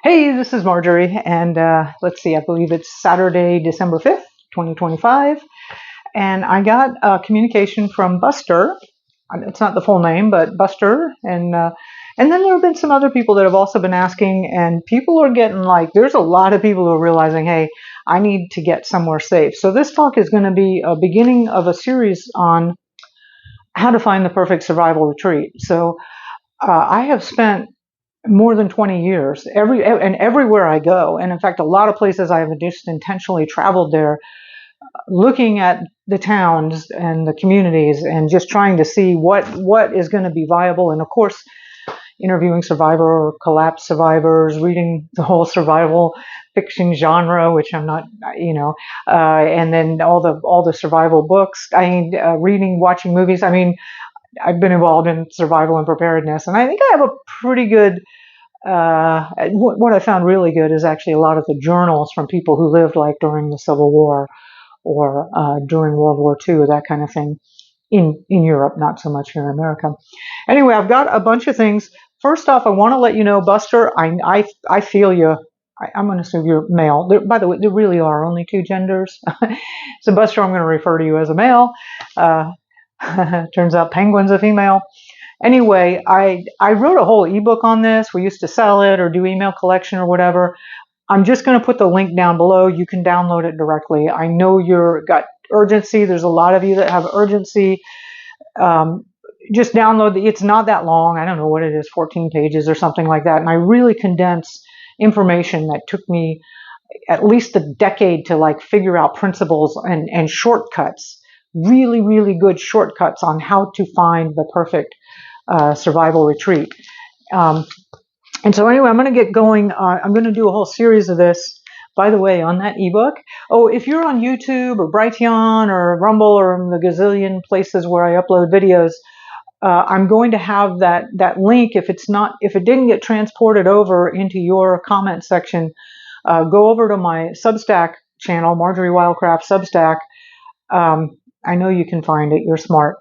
Hey, this is Marjorie, and let's see, I believe it's Saturday, December 5th, 2025, and I got a communication from Buster. It's not the full name, but Buster, and then there have been some other people that have also been asking, and people are getting like, there's a lot of people who are realizing, hey, I need to get somewhere safe. So this talk is going to be a beginning of a series on how to find the perfect survival retreat. So I have spent more than 20 years everywhere I go, and in fact a lot of places I have just intentionally traveled there, looking at the towns and the communities and just trying to see what is going to be viable, and of course interviewing survivor or collapse survivors, reading the whole survival fiction genre, which I'm not, and then all the survival books. I mean, reading, watching movies. I mean, I've been involved in survival and preparedness, and I think I have a pretty good what I found really good is actually a lot of the journals from people who lived like during the Civil War or during World War II, that kind of thing in Europe, not so much here in America. Anyway, I've got a bunch of things. First off, I want to let you know, Buster, I feel you. I'm going to assume you're male. By the way, there really are only two genders. So, Buster, I'm going to refer to you as a male. Turns out Penguin's a female. Anyway, I wrote a whole ebook on this. We used to sell it or do email collection or whatever. I'm just going to put the link down below. You can download it directly. I know you've got urgency. There's a lot of you that have urgency. Just download it. It's not that long. I don't know what it is, 14 pages or something like that. And I really condense information that took me at least a decade to like figure out principles and shortcuts, really, really good shortcuts on how to find the perfect survival retreat. And so anyway, I'm going to get going. I'm going to do a whole series of this, by the way, on that ebook. Oh, if you're on YouTube or Brighteon or Rumble or the gazillion places where I upload videos, I'm going to have that link. If it didn't get transported over into your comment section, go over to my Substack channel, Marjorie Wildcraft Substack. I know you can find it. You're smart.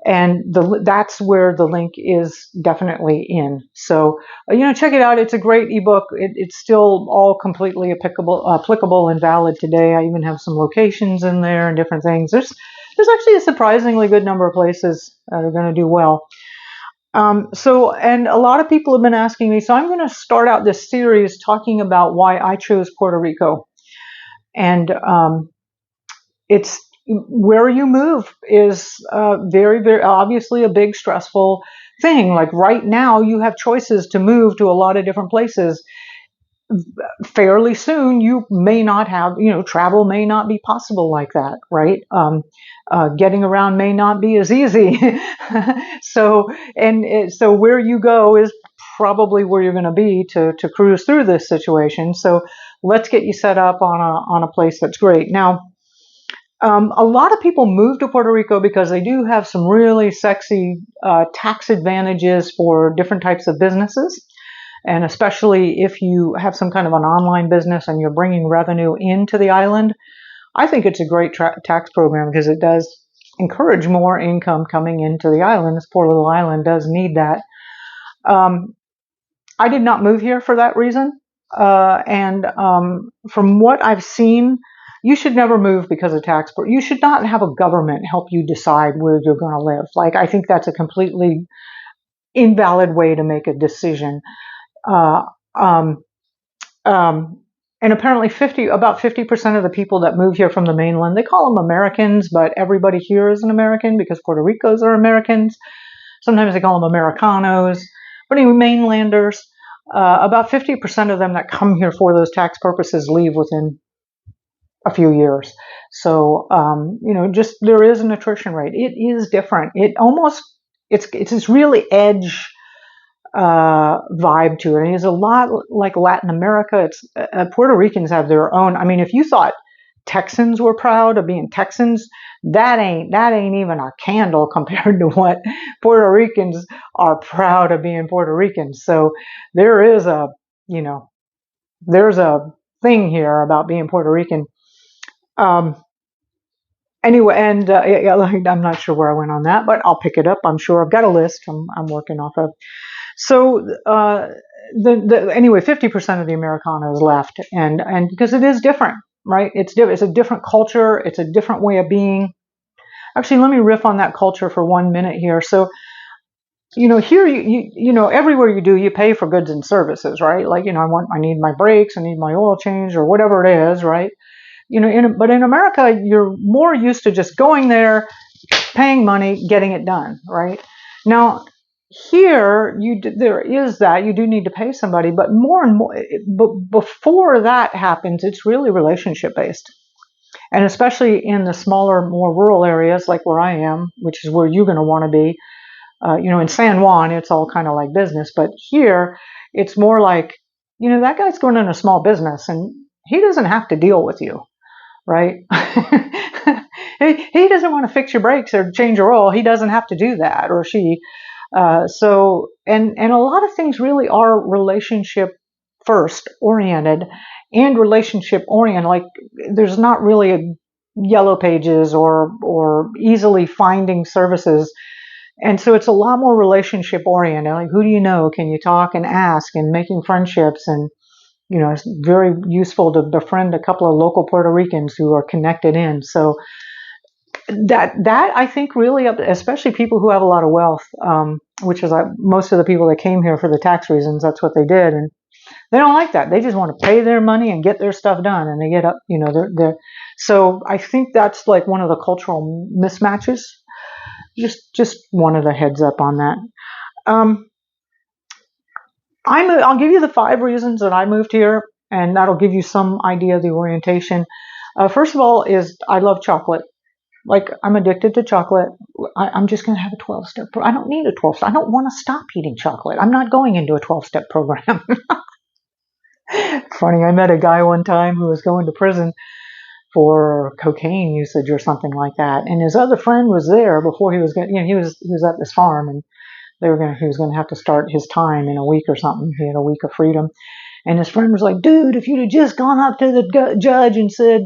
And that's where the link is definitely in. So, check it out. It's a great ebook. It's still all completely applicable and valid today. I even have some locations in there and different things. There's actually a surprisingly good number of places that are going to do well. And a lot of people have been asking me, so I'm going to start out this series talking about why I chose Puerto Rico. And it's where you move is very, very obviously a big stressful thing. Like right now, you have choices to move to a lot of different places. Fairly soon, you may not have, travel may not be possible like that, right? Getting around may not be as easy. So where you go is probably where you're going to be to cruise through this situation. So let's get you set up on a place that's great. Now, a lot of people move to Puerto Rico because they do have some really sexy tax advantages for different types of businesses. And especially if you have some kind of an online business and you're bringing revenue into the island, I think it's a great tax program because it does encourage more income coming into the island. This poor little island does need that. I did not move here for that reason. And from what I've seen, you should never move because of tax. You should not have a government help you decide where you're going to live. Like, I think that's a completely invalid way to make a decision. And apparently about 50% of the people that move here from the mainland, they call them Americans, but everybody here is an American because Puerto Ricos are Americans. Sometimes they call them Americanos. But anyway, mainlanders, about 50% of them that come here for those tax purposes leave within a few years. So, just there is an attrition rate. It is different. It's this really edge vibe to it. And it's a lot like Latin America. It's Puerto Ricans have their own. I mean, if you thought Texans were proud of being Texans, that ain't even a candle compared to what Puerto Ricans are proud of being Puerto Ricans. So there is there's a thing here about being Puerto Rican. Anyway, and I'm not sure where I went on that, but I'll pick it up. I'm sure I've got a list I'm working off of. So anyway, 50% of the Americana is left, and because it is different, right? It's a different culture. It's a different way of being. Actually, let me riff on that culture for 1 minute here. So, here everywhere you do, you pay for goods and services, right? Like, I need my brakes, I need my oil change, or whatever it is, right? But in America, you're more used to just going there, paying money, getting it done, right? Now, here, there is that you do need to pay somebody, but more and more, before that happens, it's really relationship based. And especially in the smaller, more rural areas like where I am, which is where you're going to want to be. In San Juan, it's all kind of like business, but here it's more like, that guy's going in a small business and he doesn't have to deal with you, right? he doesn't want to fix your brakes or change your oil. He doesn't have to do that, or she. And a lot of things really are relationship first oriented and relationship oriented. Like, there's not really a yellow pages or easily finding services. And so it's a lot more relationship oriented. Like, who do you know? Can you talk and ask, and making friendships? And, it's very useful to befriend a couple of local Puerto Ricans who are connected in. So that I think really, especially people who have a lot of wealth, which is most of the people that came here for the tax reasons, that's what they did. And they don't like that. They just want to pay their money and get their stuff done. And they get up, they're so I think that's like one of the cultural mismatches. Just one of the heads up on that. I'll give you the 5 reasons that I moved here, and that'll give you some idea of the orientation. First of all is I love chocolate. Like, I'm addicted to chocolate. I'm just going to have a 12-step. I don't need a 12-step. I don't want to stop eating chocolate. I'm not going into a 12-step program. Funny, I met a guy one time who was going to prison for cocaine usage or something like that, and his other friend was there before he was getting. He was at this farm, and he was going to have to start his time in a week or something. He had a week of freedom, and his friend was like, "Dude, if you'd have just gone up to the judge and said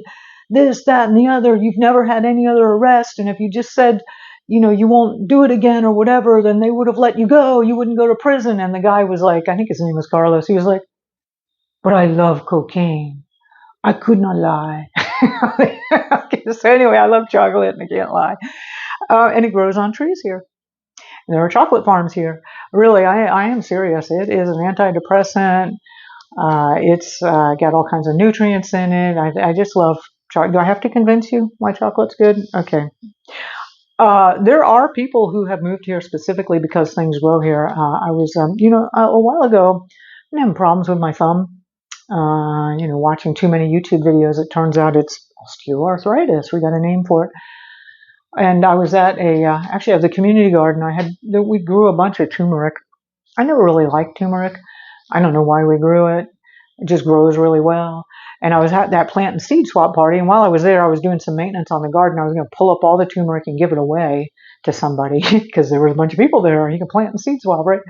this, that, and the other, you've never had any other arrest, and if you just said, you won't do it again or whatever, then they would have let you go. You wouldn't go to prison." And the guy was like, I think his name was Carlos. He was like, "But I love cocaine. I could not lie." Okay, so anyway, I love chocolate and I can't lie. And it grows on trees here. There are chocolate farms here. Really, I am serious. It is an antidepressant. It's got all kinds of nutrients in it. I just love chocolate. Do I have to convince you why chocolate's good? Okay. There are people who have moved here specifically because things grow here. I was, a while ago, I'm having problems with my thumb. Watching too many YouTube videos. It turns out it's osteoarthritis. We got a name for it. And I was at actually at the community garden. We grew a bunch of turmeric. I never really liked turmeric. I don't know why we grew it. It just grows really well. And I was at that plant and seed swap party. And while I was there, I was doing some maintenance on the garden. I was going to pull up all the turmeric and give it away to somebody because there were a bunch of people there. You can plant and seed swap, right?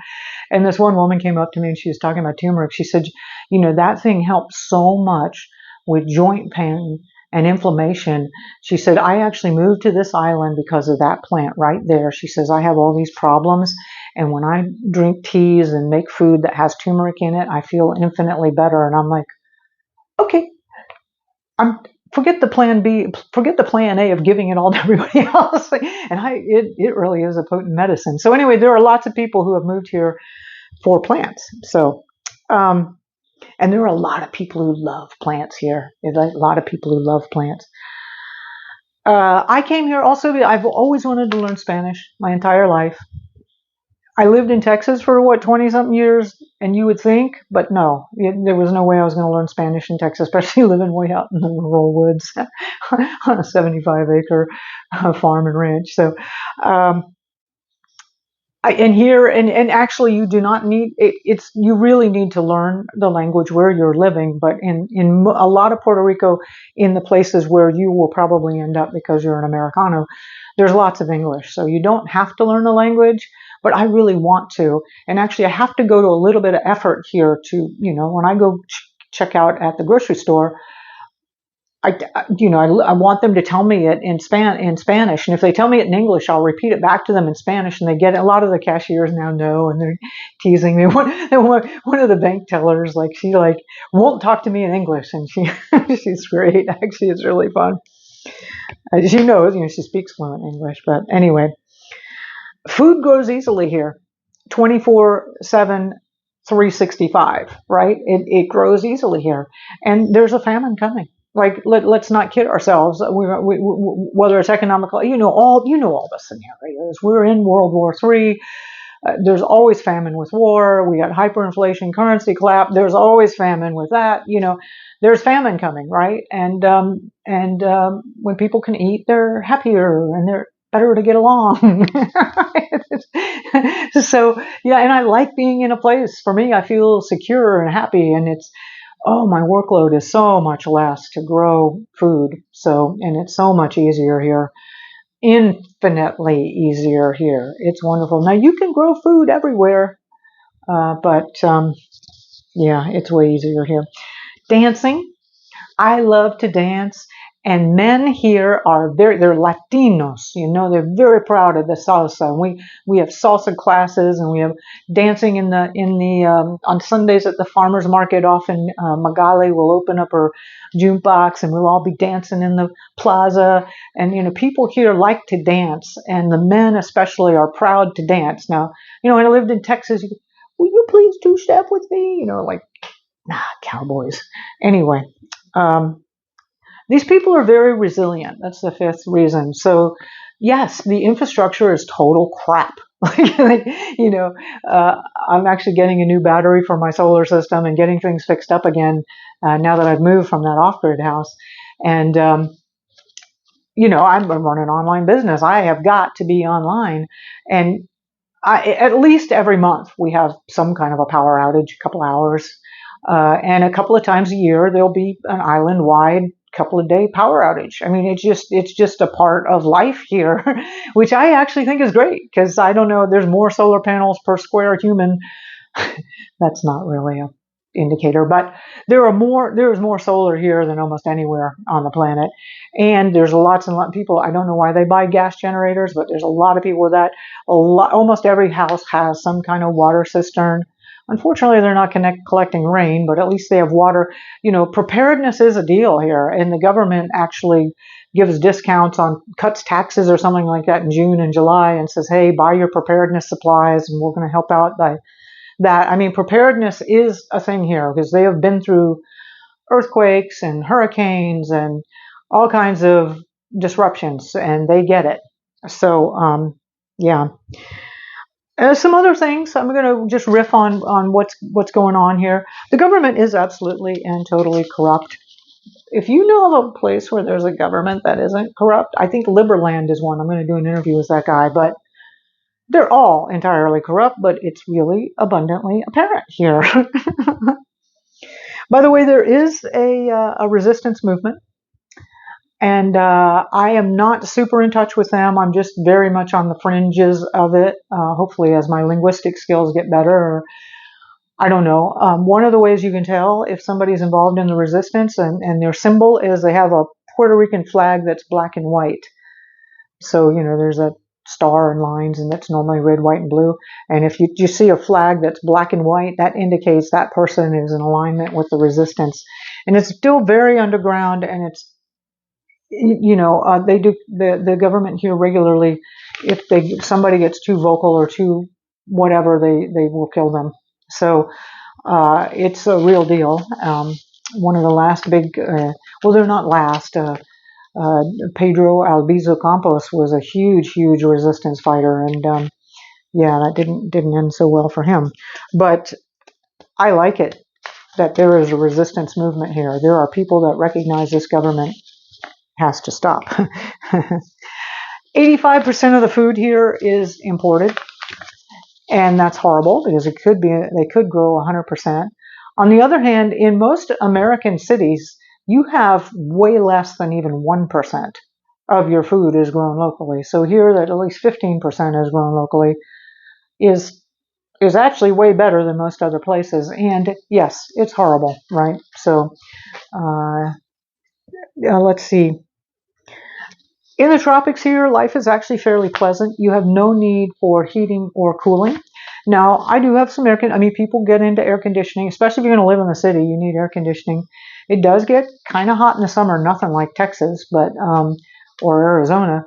And this one woman came up to me and she was talking about turmeric. She said, that thing helps so much with joint pain and inflammation. She said, I actually moved to this island because of that plant right there. She says, I have all these problems, and when I drink teas and make food that has turmeric in it, I feel infinitely better. And I'm like, okay, forget the plan B, forget the plan A of giving it all to everybody else. And it really is a potent medicine. So anyway, there are lots of people who have moved here for plants. So, and there are a lot of people who love plants here. There's a lot of people who love plants. I came here also, I've always wanted to learn Spanish my entire life. I lived in Texas for 20-something years, and you would think, but no, there was no way I was going to learn Spanish in Texas, especially living way out in the rural woods on a 75-acre farm and ranch. So, and actually, you do not need it. You really need to learn the language where you're living. But in a lot of Puerto Rico, in the places where you will probably end up because you're an Americano, there's lots of English. So you don't have to learn the language. But I really want to. And actually, I have to go to a little bit of effort here to, when I go check out at the grocery store, I want them to tell me it in Spanish, and if they tell me it in English, I'll repeat it back to them in Spanish, and they get it. A lot of the cashiers now know, and they're teasing me. One of the bank tellers, like she like won't talk to me in English, and she's great. Actually, it's really fun. She knows, she speaks fluent English, but anyway, food grows easily here, 24/7. 365, right? It grows easily here, and there's a famine coming. Like let's not kid ourselves. Whether it's economical, all the scenarios. We're in World War III. There's always famine with war. We got hyperinflation, currency collapse. There's always famine with that. There's famine coming, right? And when people can eat, they're happier and they're better to get along. So yeah, and I like being in a place. For me, I feel secure and happy, and my workload is so much less to grow food. And it's so much easier here. Infinitely easier here. It's wonderful. Now you can grow food everywhere, but yeah, it's way easier here. Dancing. I love to dance, and men here they're Latinos, they're very proud of the salsa. We have salsa classes, and we have dancing on Sundays at the farmers market. Often Magali will open up her jukebox, and we'll all be dancing in the plaza. And people here like to dance, and the men especially are proud to dance. Now, when I lived in Texas, will you please two-step with me? Like, nah, cowboys. Anyway. These people are very resilient. That's the fifth reason. So, yes, the infrastructure is total crap. I'm actually getting a new battery for my solar system and getting things fixed up again now that I've moved from that off-grid house. And, I'm running an online business. I have got to be online. And at least every month we have some kind of a power outage, a couple hours. And a couple of times a year, there'll be an island-wide couple of day power outage. I mean, it's just a part of life here, which I actually think is great, because I don't know, there's more solar panels per square human. That's not really a indicator, but there's more solar here than almost anywhere on the planet. And there's lots and lots of people. I don't know why they buy gas generators, but there's a lot of people with that. Almost every house has some kind of water cistern. Unfortunately, they're not collecting rain, but at least they have water. Preparedness is a deal here, and the government actually gives discounts cuts taxes or something like that in June and July, and says, hey, buy your preparedness supplies, and we're going to help out by that. I mean, preparedness is a thing here, because they have been through earthquakes and hurricanes and all kinds of disruptions, and they get it. So, yeah. Some other things, I'm going to just riff on what's going on here. The government is absolutely and totally corrupt. If you know of a place where there's a government that isn't corrupt, I think Liberland is one. I'm going to do an interview with that guy, but they're all entirely corrupt, but it's really abundantly apparent here. By the way, there is a resistance movement. And I am not super in touch with them. I'm just very much on the fringes of it. Hopefully, as my linguistic skills get better, or I don't know. One of the ways you can tell if somebody's involved in the resistance, and their symbol is they have a Puerto Rican flag that's black and white. So, there's a star and lines, and that's normally red, white, and blue. And if you see a flag that's black and white, that indicates that person is in alignment with the resistance. And it's still very underground, and it's they do the government here regularly. If somebody gets too vocal or too whatever, they will kill them. So it's a real deal. One of the last big, they're not last. Pedro Albizu Campos was a huge resistance fighter, and yeah, that didn't end so well for him. But I like it that there is a resistance movement here. There are people that recognize this government has to stop. 85% of the food here is imported, and that's horrible, because they could grow 100%. On the other hand, in most American cities, you have way less than even 1% of your food is grown locally. So here, that at least 15% is grown locally is actually way better than most other places. And yes, it's horrible, right? So let's see. In the tropics here, life is actually fairly pleasant. You have no need for heating or cooling. Now, I do have some I mean, people get into air conditioning, especially if you're going to live in the city, you need air conditioning. It does get kind of hot in the summer, nothing like Texas, but, or Arizona.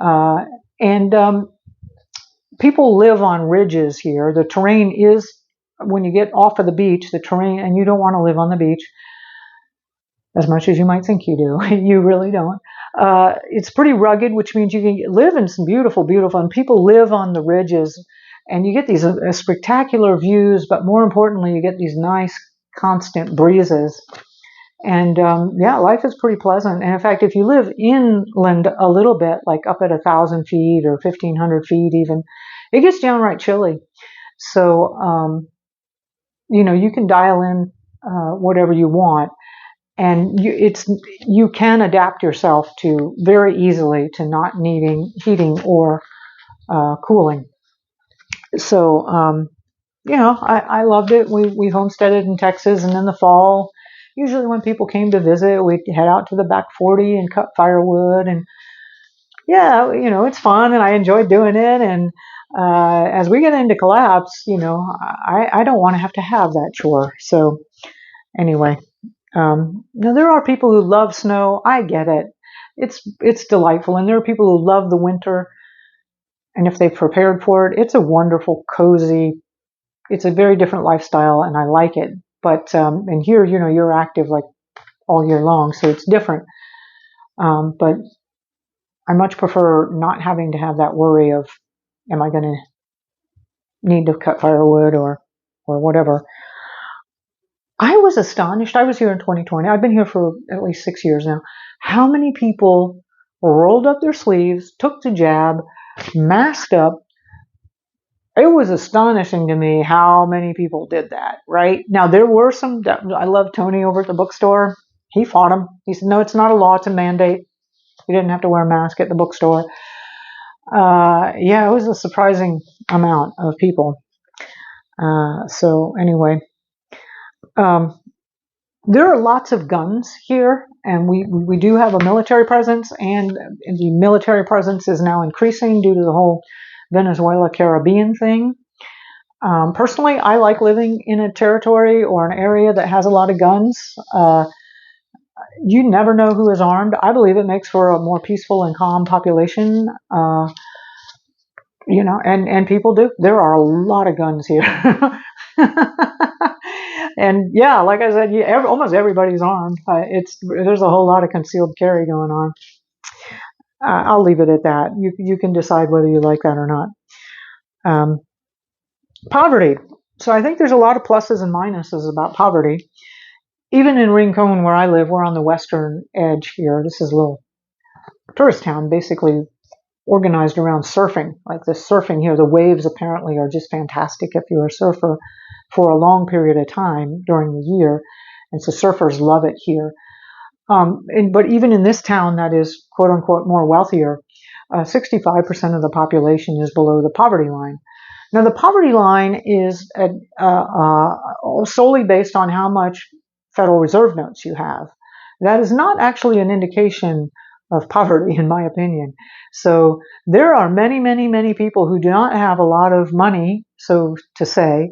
Uh, and people live on ridges here. The terrain is, when you get off of the beach, the terrain, and you don't want to live on the beach as much as you might think you do. You really don't. It's pretty rugged, which means you can live in some beautiful, beautiful, and people live on the ridges, and you get these spectacular views, but more importantly, you get these nice, constant breezes. And yeah, life is pretty pleasant. And in fact, if you live inland a little bit, like up at 1,000 feet or 1,500 feet even, it gets downright chilly. So, you can dial in whatever you want. And you can adapt yourself to very easily to not needing heating or cooling. So, I loved it. We homesteaded in Texas, and in the fall, usually when people came to visit, we'd head out to the back 40 and cut firewood. And yeah, it's fun, and I enjoyed doing it. And as we get into collapse, I don't want to have that chore. So anyway. Now there are people who love snow. I get it. It's delightful, and there are people who love the winter. And if they've prepared for it, it's a wonderful, cozy. It's a very different lifestyle, and I like it. But and here, you're active like all year long, so it's different. But I much prefer not having to have that worry of, am I going to need to cut firewood or whatever. I was astonished. I was here in 2020. I've been here for at least 6 years now. How many people rolled up their sleeves, took the jab, masked up? It was astonishing to me how many people did that, right? Now, there were some, I love Tony over at the bookstore. He fought him. He said, no, it's not a law, it's a mandate. You didn't have to wear a mask at the bookstore. Yeah, it was a surprising amount of people. So anyway, there are lots of guns here, and we do have a military presence, and the military presence is now increasing due to the whole Venezuela Caribbean thing. Personally, I like living in a territory or an area that has a lot of guns. You never know who is armed. I believe it makes for a more peaceful and calm population. And people do. There are a lot of guns here. And yeah, like I said, almost everybody's armed. There's a whole lot of concealed carry going on. I'll leave it at that. You can decide whether you like that or not. Poverty. So I think there's a lot of pluses and minuses about poverty. Even in Rincon, where I live, we're on the western edge here. This is a little tourist town, basically organized around surfing. Like the surfing here, the waves apparently are just fantastic if you're a surfer for a long period of time during the year. And so surfers love it here. But even in this town that is quote unquote more wealthier, 65% of the population is below the poverty line. Now the poverty line is solely based on how much Federal Reserve notes you have. That is not actually an indication of poverty, in my opinion. So there are many, many, many people who do not have a lot of money, so to say,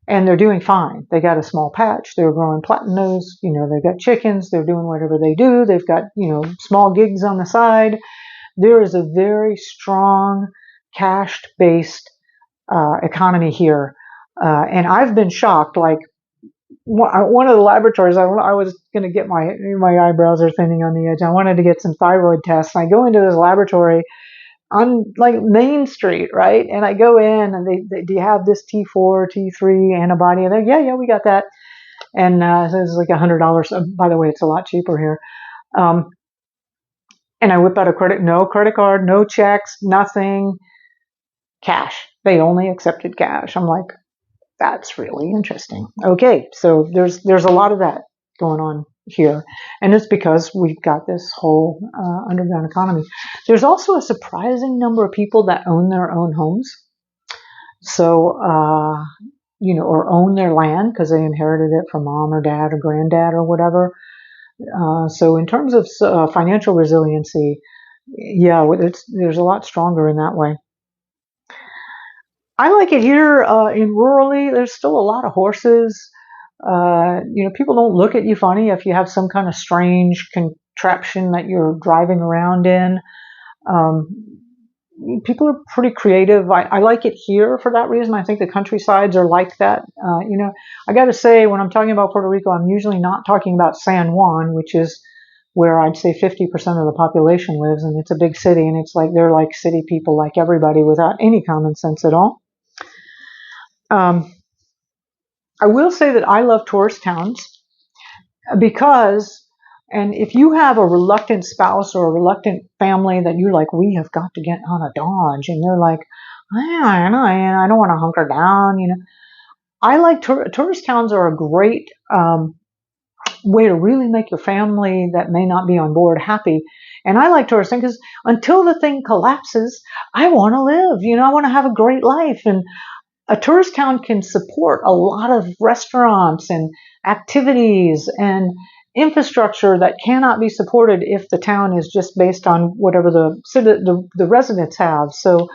and they're doing fine. They got a small patch. They're growing platanos. They've got chickens. They're doing whatever they do. They've got, small gigs on the side. There is a very strong cash-based economy here. And I've been shocked. Like one of the laboratories, I was going to get my eyebrows are thinning on the edge. I wanted to get some thyroid tests. I go into this laboratory on like Main Street, right? And I go in and they do you have this T4, T3 antibody? And they're, yeah, we got that. And so it's like $100. By the way, it's a lot cheaper here. And I whip out no credit card, no checks, nothing, cash. They only accepted cash. I'm like, that's really interesting. Okay, so there's a lot of that going on here, and it's because we've got this whole underground economy. There's also a surprising number of people that own their own homes, so or own their land because they inherited it from mom or dad or granddad or whatever. So in terms of financial resiliency, yeah, there's a lot stronger in that way. I like it here in rurally. There's still a lot of horses. People don't look at you funny if you have some kind of strange contraption that you're driving around in. Um, People are pretty creative. I like it here for that reason. I think the countrysides are like that. I got to say, when I'm talking about Puerto Rico, I'm usually not talking about San Juan, which is where I'd say 50% of the population lives, and it's a big city, and it's like they're like city people, like everybody, without any common sense at all. Um, I will say that I love tourist towns because, and if you have a reluctant spouse or a reluctant family that you're like, we have got to get out of Dodge, and they're like, I don't want to hunker down. I like tourist towns are a great way to really make your family that may not be on board happy. And I like tourist towns because until the thing collapses, I want to live. I want to have a great life, and a tourist town can support a lot of restaurants and activities and infrastructure that cannot be supported if the town is just based on whatever the residents have. So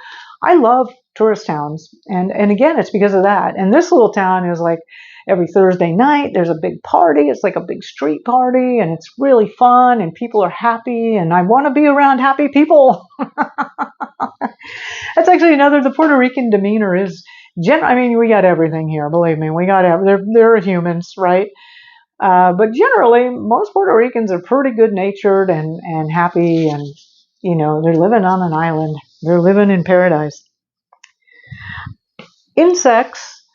I love tourist towns, and again, it's because of that. And this little town is like every Thursday night there's a big party. It's like a big street party, and it's really fun, and people are happy, and I want to be around happy people. That's actually another. The Puerto Rican demeanor is I mean, we got everything here. Believe me, we got they're humans, right? But generally, most Puerto Ricans are pretty good natured and happy, and they're living on an island. They're living in paradise. Insects,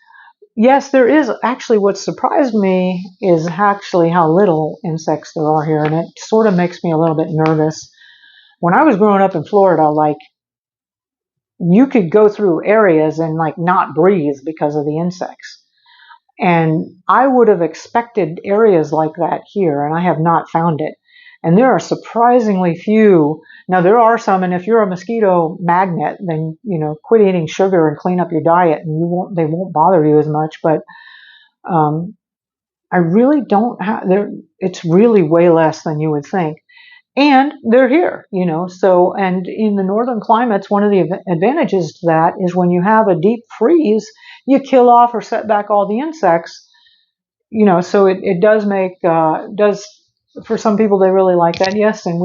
yes, there is actually. What surprised me is actually how little insects there are here, and it sort of makes me a little bit nervous. When I was growing up in Florida, like you could go through areas and like not breathe because of the insects. And I would have expected areas like that here, and I have not found it. And there are surprisingly few. Now there are some, and if you're a mosquito magnet, then quit eating sugar and clean up your diet, and they won't bother you as much. But I really don't have there. It's really way less than you would think. And they're here, so, and in the northern climates, one of the advantages to that is when you have a deep freeze, you kill off or set back all the insects, so it does for some people, they really like that. Yes. And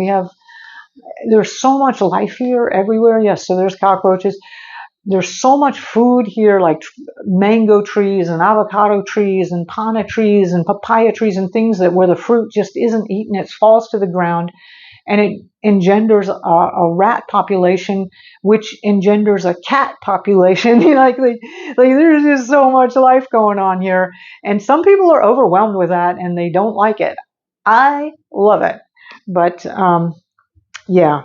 there's so much life here everywhere. Yes. So there's cockroaches. There's so much food here, like mango trees and avocado trees and pana trees and papaya trees and things where the fruit just isn't eaten. It falls to the ground. And it engenders a rat population, which engenders a cat population. like there's just so much life going on here, and some people are overwhelmed with that, and they don't like it. I love it, but yeah,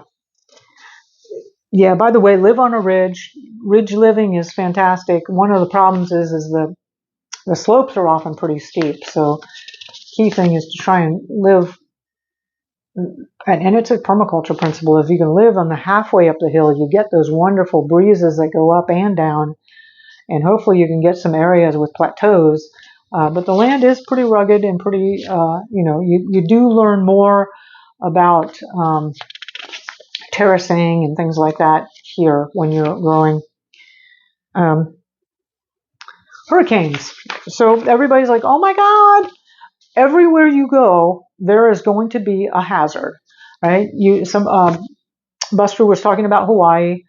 yeah. By the way, live on a ridge. Ridge living is fantastic. One of the problems is the slopes are often pretty steep, so key thing is to try and live. And it's a permaculture principle. If you can live on the halfway up the hill, you get those wonderful breezes that go up and down, and hopefully you can get some areas with plateaus. But the land is pretty rugged and pretty, you do learn more about terracing and things like that here when you're growing. Hurricanes. So everybody's like, oh my God, everywhere you go, there is going to be a hazard, right? Buster was talking about Hawaii.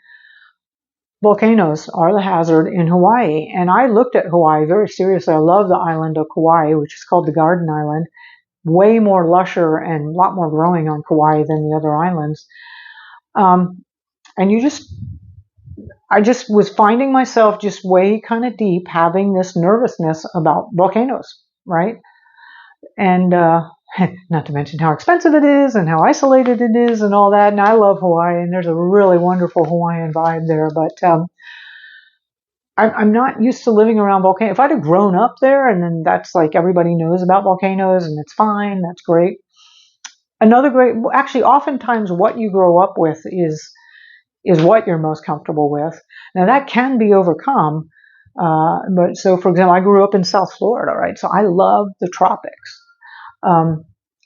Volcanoes are the hazard in Hawaii, and I looked at Hawaii very seriously. I love the island of Kauai, which is called the Garden Island. Way more lusher and a lot more growing on Kauai than the other islands. And I just was finding myself just way kind of deep having this nervousness about volcanoes, right? And not to mention how expensive it is and how isolated it is and all that. And I love Hawaii, and there's a really wonderful Hawaiian vibe there. But I'm not used to living around volcanoes. If I'd have grown up there, and then that's like everybody knows about volcanoes and it's fine, that's great. Actually, oftentimes what you grow up with is what you're most comfortable with. Now that can be overcome. But so, for example, I grew up in South Florida, right? So I love the tropics.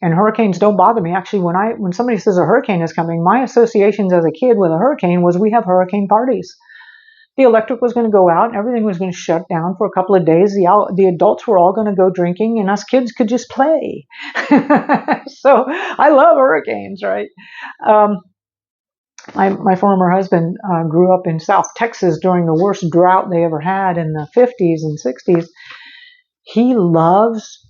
And hurricanes don't bother me. Actually, when somebody says a hurricane is coming, my associations as a kid with a hurricane was we have hurricane parties. The electric was going to go out and everything was going to shut down for a couple of days. The adults were all going to go drinking and us kids could just play. So I love hurricanes, right? Um, my former husband grew up in South Texas during the worst drought they ever had in the 50s and 60s. He loves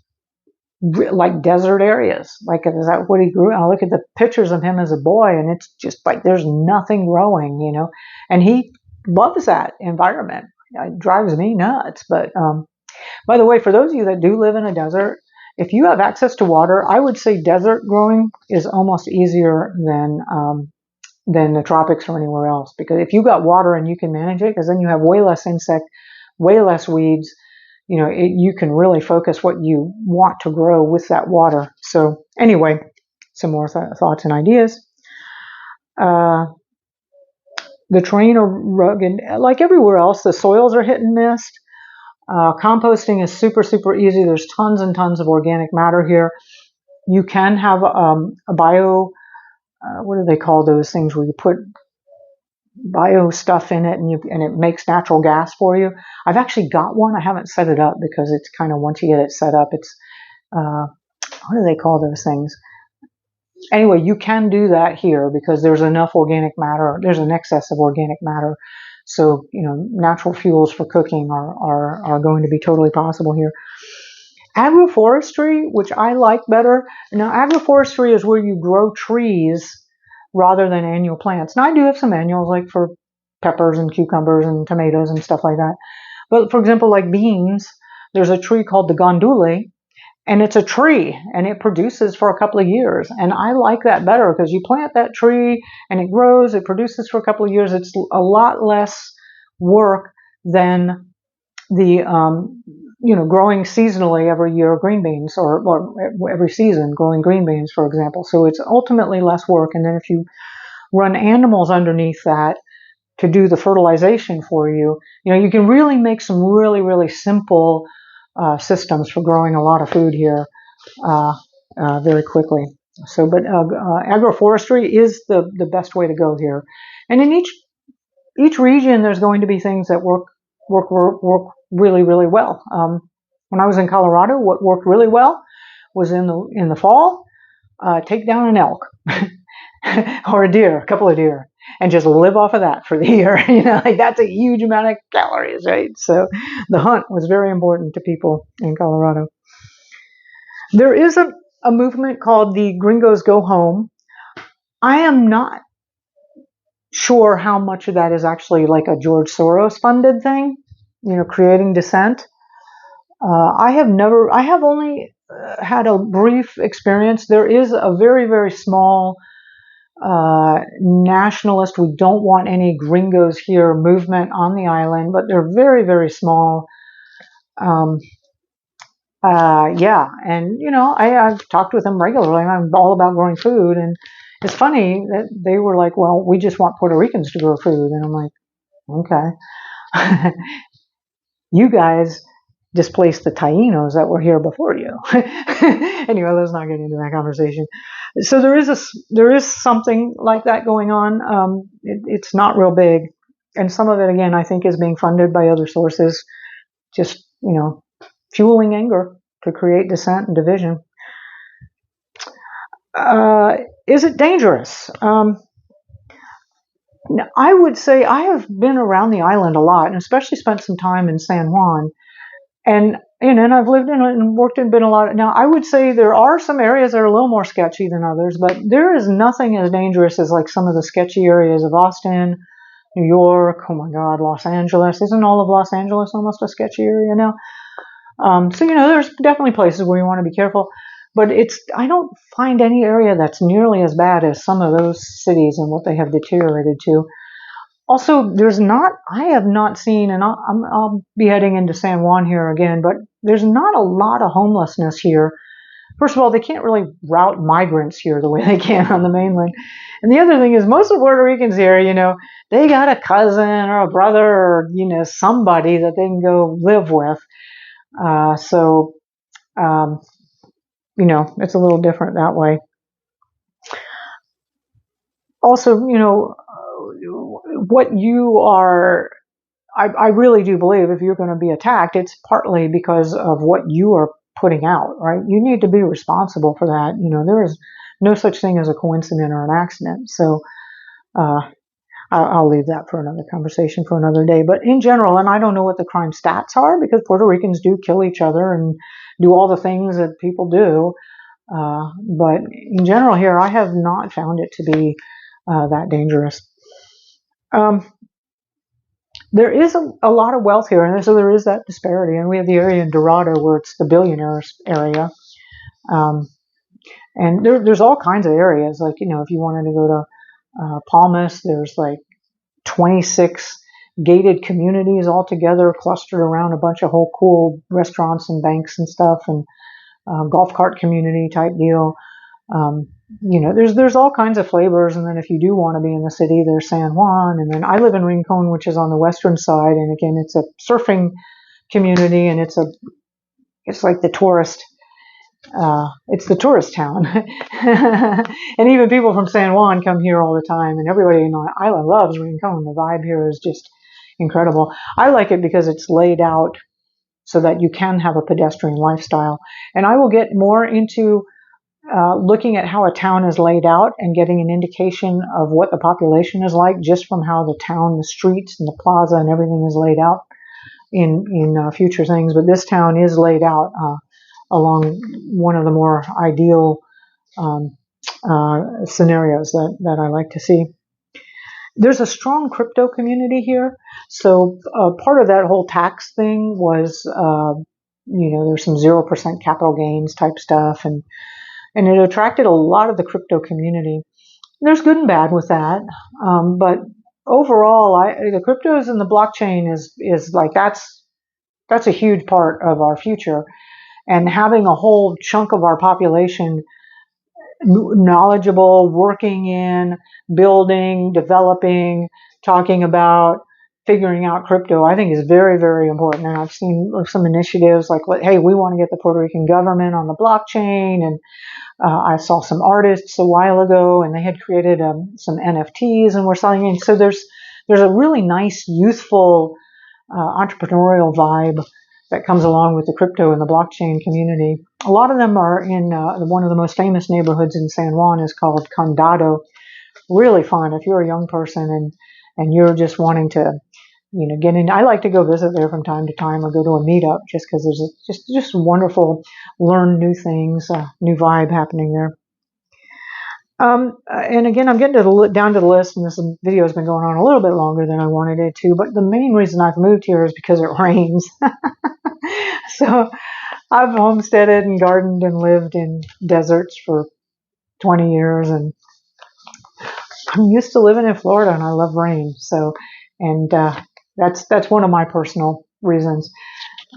like desert areas. Like, is that what he grew? I look at the pictures of him as a boy and it's just like there's nothing growing, and he loves that environment. It drives me nuts. But by the way, for those of you that do live in a desert, if you have access to water, I would say desert growing is almost easier than the tropics or anywhere else. Because if you got water and you can manage it, because then you have way less insect, way less weeds. You can really focus what you want to grow with that water. So anyway, some more thoughts and ideas. The terrain are rugged. Like everywhere else, the soils are hit and miss. Composting is super, super easy. There's tons and tons of organic matter here. You can have a bio, what do they call those things where you put bio stuff in it and it makes natural gas for you. I've actually got one. I haven't set it up because it's kind of, once you get it set up, it's what do they call those things? Anyway, you can do that here because there's enough organic matter. There's an excess of organic matter. So, natural fuels for cooking are going to be totally possible here. Agroforestry, which I like better. Now, agroforestry is where you grow trees rather than annual plants. Now, I do have some annuals, like for peppers and cucumbers and tomatoes and stuff like that. But for example, like beans, there's a tree called the gondule, and it's a tree, and it produces for a couple of years. And I like that better because you plant that tree, and it grows, it produces for a couple of years. It's a lot less work than the growing seasonally every year green beans, or every season growing green beans, for example. So it's ultimately less work. And then if you run animals underneath that to do the fertilization for you, you can really make some really, really simple systems for growing a lot of food here very quickly. So, but agroforestry is the best way to go here. And in each region, there's going to be things that work really, really well. When I was in Colorado, what worked really well was in the fall, take down an elk or a couple of deer, and just live off of that for the year. Like that's a huge amount of calories, right? So the hunt was very important to people in Colorado. There is a movement called the Gringos Go Home. I am not sure how much of that is actually like a George Soros funded thing, creating dissent. I have only had a brief experience. There is a very, very small nationalist, we don't want any gringos here movement on the island, but they're very, very small. Yeah, and I've talked with them regularly. I'm all about growing food, and it's funny that they were like, well, we just want Puerto Ricans to grow food. And I'm like, okay. You guys displaced the Tainos that were here before you. Anyway, let's not get into that conversation. So there is something like that going on. It's not real big. And some of it, again, I think is being funded by other sources, just, fueling anger to create dissent and division. Is it dangerous? I would say I have been around the island a lot, and especially spent some time in San Juan. And I've lived in and worked and been a lot. Now, I would say there are some areas that are a little more sketchy than others, but there is nothing as dangerous as like some of the sketchy areas of Austin, New York, oh my God, Los Angeles. Isn't all of Los Angeles almost a sketchy area now? So, there's definitely places where you want to be careful, but I don't find any area that's nearly as bad as some of those cities and what they have deteriorated to. Also, I have not seen, and I'll be heading into San Juan here again, but there's not a lot of homelessness here. First of all, they can't really route migrants here the way they can on the mainland. And the other thing is most of Puerto Ricans here, they got a cousin or a brother or, somebody that they can go live with. it's a little different that way. Also, what you are, I really do believe if you're going to be attacked, it's partly because of what you are putting out, right? You need to be responsible for that. There is no such thing as a coincidence or an accident. So, I'll leave that for another conversation for another day. But in general, and I don't know what the crime stats are because Puerto Ricans do kill each other and do all the things that people do. But in general here, I have not found it to be that dangerous. There is a lot of wealth here, and so there is that disparity. And we have the area in Dorado where it's the billionaires area. And there's all kinds of areas. Like, if you wanted to go to Palmas, there's like 26 gated communities all together clustered around a bunch of whole cool restaurants and banks and stuff, and golf cart community type deal. There's all kinds of flavors. And then if you do want to be in the city, there's San Juan. And then I live in Rincon, which is on the western side. And again, it's a surfing community, and it's like the tourist. It's the tourist town. And even people from San Juan come here all the time, and everybody in the island loves Rincon. The vibe here is just incredible. I like it because it's laid out so that you can have a pedestrian lifestyle. And I will get more into looking at how a town is laid out and getting an indication of what the population is like just from how the town, the streets and the plaza and everything is laid out in future things. But this town is laid out along one of the more ideal scenarios that I like to see. There's a strong crypto community here. So part of that whole tax thing was, there's some 0% capital gains type stuff, and it attracted a lot of the crypto community. There's good and bad with that, but overall, the cryptos and the blockchain is like that's a huge part of our future, and having a whole chunk of our population knowledgeable, working in, building, developing, talking about, figuring out crypto, I think is very, very important. And I've seen some initiatives like, hey, we want to get the Puerto Rican government on the blockchain. And I saw some artists a while ago, and they had created some NFTs and were selling it. So there's a really nice, youthful, entrepreneurial vibe that comes along with the crypto and the blockchain community. A lot of them are in one of the most famous neighborhoods in San Juan is called Condado. Really fun if you're a young person and you're just wanting to, get in. I like to go visit there from time to time or go to a meetup just because there's just wonderful, learn new things, new vibe happening there. And again, I'm getting down to the list, and this video has been going on a little bit longer than I wanted it to, but the main reason I've moved here is because it rains. So I've homesteaded and gardened and lived in deserts for 20 years, and I'm used to living in Florida, and I love rain. So, and that's one of my personal reasons.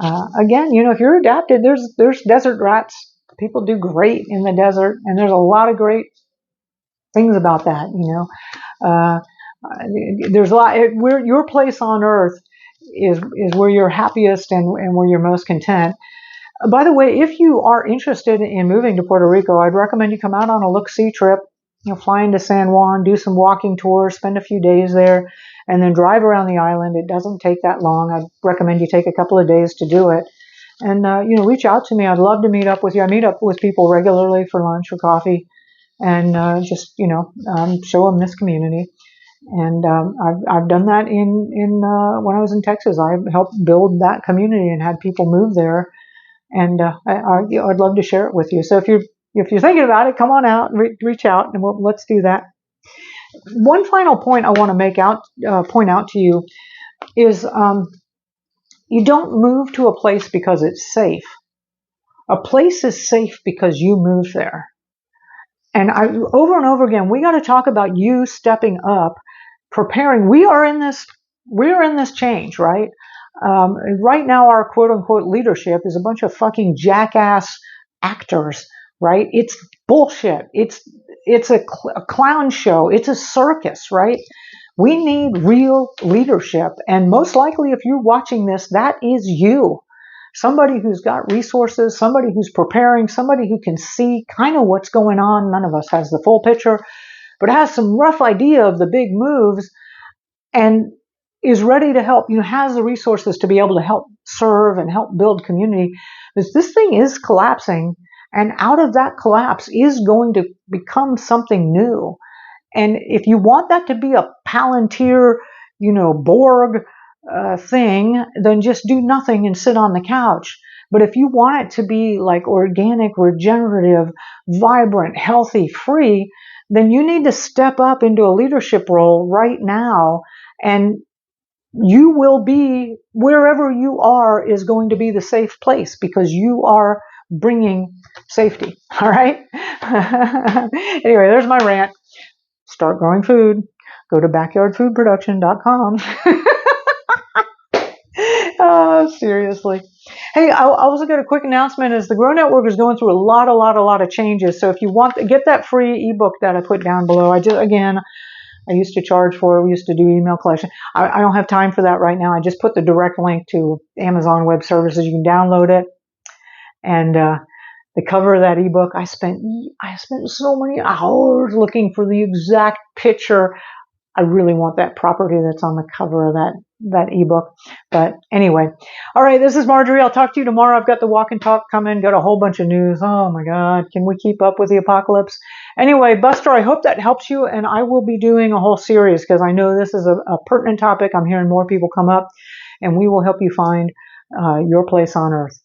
Again, if you're adapted, there's desert rats. People do great in the desert, and there's a lot of great things about that. There's a lot. Where your place on Earth is where you're happiest and where you're most content. By the way, if you are interested in moving to Puerto Rico, I'd recommend you come out on a look-see trip. Fly into San Juan, do some walking tours, spend a few days there, and then drive around the island. It doesn't take that long. I'd recommend you take a couple of days to do it. And, reach out to me. I'd love to meet up with you. I meet up with people regularly for lunch or coffee and just, show them this community. And I've done that in when I was in Texas. I helped build that community and had people move there. And I'd love to share it with you. So if you're thinking about it, come on out, reach out, and let's do that. One final point I want to point out to you is you don't move to a place because it's safe. A place is safe because you move there. And over and over again, we got to talk about you stepping up, preparing. We're in this change, right? Right now, our quote unquote leadership is a bunch of fucking jackass actors, right? It's bullshit. It's a clown show. It's a circus, right? We need real leadership. And most likely, if you're watching this, that is you. somebody who's got resources, somebody who's preparing, somebody who can see kind of what's going on. None of us has the full picture, but has some rough idea of the big moves and is ready to help, has the resources to be able to help serve and help build community. Because this thing is collapsing, and out of that collapse is going to become something new. And if you want that to be a Palantir, Borg thing, then just do nothing and sit on the couch. But if you want it to be like organic, regenerative, vibrant, healthy, free, then you need to step up into a leadership role right now. And you will be, wherever you are is going to be the safe place because you are bringing safety. All right. Anyway, there's my rant. Start growing food. Go to backyardfoodproduction.com. Seriously. Hey, I also got a quick announcement is the Grow Network is going through a lot of changes. So if you want to get that free ebook that I put down below, I used to charge for it. We used to do email collection. I don't have time for that right now. I just put the direct link to Amazon Web Services. You can download it. And the cover of that ebook, I spent so many hours looking for the exact picture. I really want that property that's on the cover of that ebook. But anyway, all right, this is Marjorie. I'll talk to you tomorrow. I've got the walk and talk coming, got a whole bunch of news. Oh my God, can we keep up with the apocalypse? Anyway, Buster, I hope that helps you, and I will be doing a whole series because I know this is a pertinent topic. I'm hearing more people come up, and we will help you find your place on Earth.